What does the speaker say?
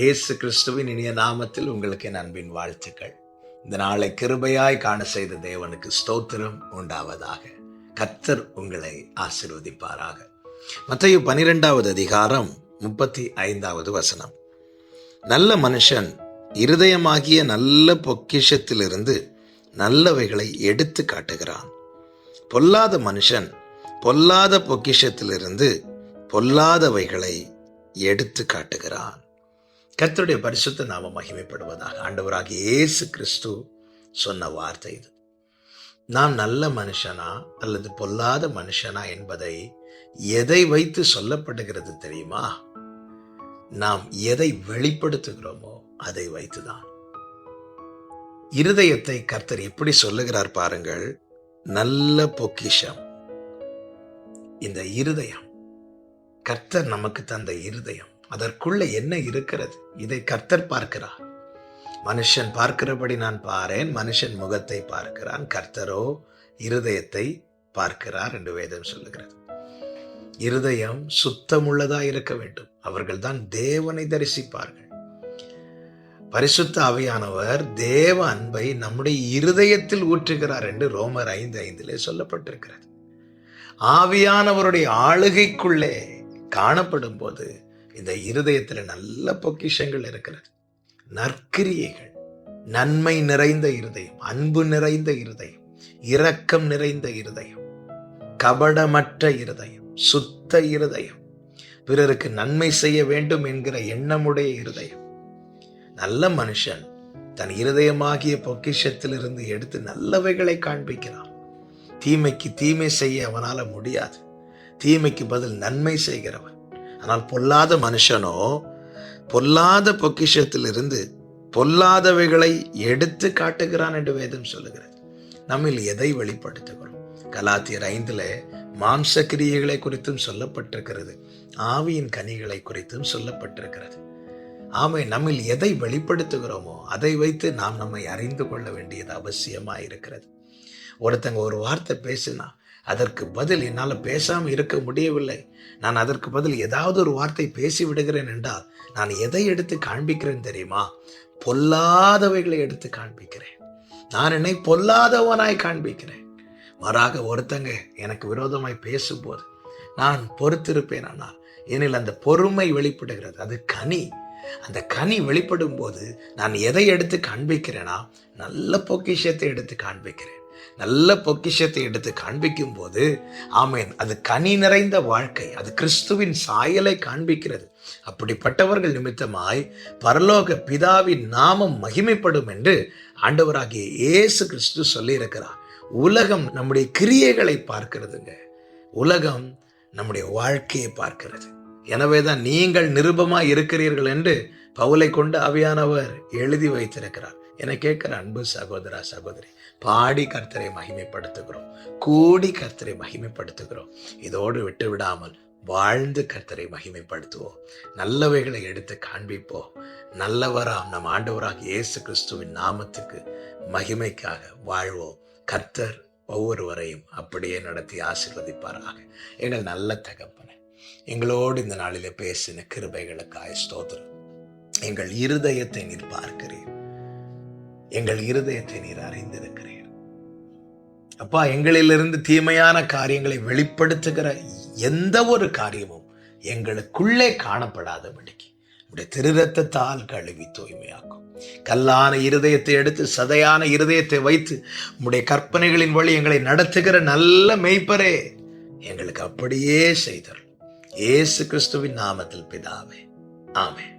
இயேசு கிறிஸ்துவின் இனிய நாமத்தில் உங்களுக்கு என் அன்பின் வாழ்த்துக்கள். இந்த நாளை கிருபையாய் காண செய்த தேவனுக்கு ஸ்தோத்திரம் உண்டாவதாக. கர்த்தர் உங்களை ஆசீர்வதிப்பாராக. மத்தேயு 12வது அதிகாரம் 35வது வசனம். நல்ல மனுஷன் இருதயமாகிய நல்ல பொக்கிஷத்திலிருந்து நல்லவைகளை எடுத்து காட்டுகிறான். பொல்லாத மனுஷன் பொல்லாத பொக்கிஷத்திலிருந்து பொல்லாதவைகளை எடுத்து காட்டுகிறான். கர்த்தருடைய பரிசுத்த நாமம் மகிமைப்படுவதாக. ஆண்டவராகிய இயேசு கிறிஸ்து சொன்ன வார்த்தை இது. நாம் நல்ல மனுஷனா அல்லது பொல்லாத மனுஷனா என்பதை எதை வைத்து சொல்லப்படுகிறது தெரியுமா? நாம் எதை வெளிப்படுத்துகிறோமோ அதை வைத்துதான். இருதயத்தை கர்த்தர் எப்படி சொல்லுகிறார் பாருங்கள். நல்ல பொக்கிஷம். இந்த இருதயம், கர்த்தர் நமக்கு தந்த இருதயம், அதற்குள்ள என்ன இருக்கிறது இதை கர்த்தர் பார்க்கிறார். மனுஷன் பார்க்கிறபடி நான் பாரேன், மனுஷன் முகத்தை பார்க்கிறான், கர்த்தரோ இருதயத்தை பார்க்கிறார் என்று வேதம் சொல்லுகிறது. இருதயம் சுத்தமுள்ளதா இருக்க வேண்டும். அவர்கள் தான் தேவனை தரிசிப்பார்கள். பரிசுத்த ஆவியானவர் தேவ அன்பை நம்முடைய இருதயத்தில் ஊற்றுகிறார் என்று ரோமர் 5:5 சொல்லப்பட்டிருக்கிறது. ஆவியானவருடைய ஆளுகைக்குள்ளே காணப்படும் போது இந்த இருதயத்தில் நல்ல பொக்கிஷங்கள் இருக்கிறது. நற்கிரியைகள், நன்மை நிறைந்த இருதயம், அன்பு நிறைந்த இருதயம், இரக்கம் நிறைந்த இருதயம், கபடமற்ற இருதயம், சுத்த இருதயம், பிறருக்கு நன்மை செய்ய வேண்டும் என்கிற எண்ணமுடைய இருதயம். நல்ல மனுஷன் தன் இருதயமாகிய பொக்கிஷத்திலிருந்து எடுத்து நல்லவைகளை காண்பிக்கிறான். தீமைக்கு தீமை செய்ய அவனால முடியாது. தீமைக்கு பதில் நன்மை செய்கிறவன். ஆனால் பொல்லாத மனுஷனோ பொல்லாத பொக்கிஷத்திலிருந்து பொல்லாதவைகளை எடுத்து காட்டுகிறான் என்று வேதம் சொல்லுகிறது. நம்மில் எதை வெளிப்படுத்துகிறோம்? கலாத்தியர் 5 மாம்ச கிரியைகளை குறித்தும் சொல்லப்பட்டிருக்கிறது, ஆவியின் கனிகளை குறித்தும் சொல்லப்பட்டிருக்கிறது. ஆமை, நம்மில் எதை வெளிப்படுத்துகிறோமோ அதை வைத்து நாம் நம்மை அறிந்து கொள்ள வேண்டியது அவசியமாக இருக்கிறது. ஒருத்தங்க ஒரு வார்த்தை பேசினா அதற்கு பதில் என்னால் பேசாமல் இருக்க முடியவில்லை, நான் அதற்கு பதில் ஏதாவது ஒரு வார்த்தை பேசி விடுகிறேன் என்றால் நான் எதை எடுத்து காண்பிக்கிறேன் தெரியுமா? பொல்லாதவைகளை எடுத்து காண்பிக்கிறேன். நான் என்னை பொல்லாதவனாய் காண்பிக்கிறேன். மாறாக ஒருத்தங்க எனக்கு விரோதமாய் பேசும்போது நான் பொறுத்திருப்பேன். ஆனால் ஏனில் அந்த பொறுமை வெளிப்படுகிறது. அது கனி. அந்த கனி வெளிப்படும் போது நான் எதை எடுத்து காண்பிக்கிறேனா? நல்ல பொக்கிஷத்தை எடுத்து காண்பிக்கிறேன். நல்ல பொக்கிஷத்தை எடுத்து காண்பிக்கும் போது ஆமேன், அது கனி நிறைந்த வாழ்க்கை, அது கிறிஸ்துவின் சாயலை காண்பிக்கிறது. அப்படிப்பட்டவர்கள் நிமித்தமாய் பரலோக பிதாவின் நாமம் மகிமைப்படும் என்று ஆண்டவராகிய இயேசு கிறிஸ்து சொல்லி இருக்கிறார். உலகம் நம்முடைய கிரியைகளை பார்க்கிறதுங்க. உலகம் நம்முடைய வாழ்க்கையை பார்க்கிறது. எனவேதான் நீங்கள் நிருபமாய் இருக்கிறீர்கள் என்று பவுலை கொண்டு ஆவியானவர் எழுதி வைத்திருக்கிறார். என கேட்கிற அன்பு சகோதரா சகோதரி, பாடி கர்த்தரை மகிமைப்படுத்துகிறோம், கூடி கர்த்தரை மகிமைப்படுத்துகிறோம். இதோடு விட்டு விடாமல் வாழ்ந்து கர்த்தரை மகிமைப்படுத்துவோம். நல்லவைகளை எடுத்து காண்பிப்போம். நல்லவராம் நம் ஆண்டவராக இயேசு கிறிஸ்துவின் நாமத்துக்கு மகிமைக்காக வாழ்வோம். கர்த்தர் ஒவ்வொருவரையும் அப்படியே நடத்தி ஆசீர்வதிப்பாராக. எங்கள் நல்ல தகப்பனே, எங்களோடு இந்த நாளிலே பேசின கிருபைகளுக்காய் ஸ்தோத்திரம். எங்கள் இருதயத்தை நீர் பார்க்கிறீர், எங்கள் இருதயத்தை நீர் அறிந்திருக்கிறீர். அப்பா, எங்களிலிருந்து தீமையான காரியங்களை வெளிப்படுத்துகிற எந்த ஒரு காரியமும் எங்களுக்குள்ளே காணப்படாதபடிக்கு உடைய திருரத்தத்தால் கழுவி தூய்மையாக்கும். கல்லான இருதயத்தை எடுத்து சதையான இருதயத்தை வைத்து உடைய கற்பனைகளின் வழி எங்களை நடத்துகிற நல்ல மெய்ப்பரே, எங்களுக்கு அப்படியே செய்தர். இயேசு கிறிஸ்துவின் நாமத்தில் பிதாவே, ஆமென்.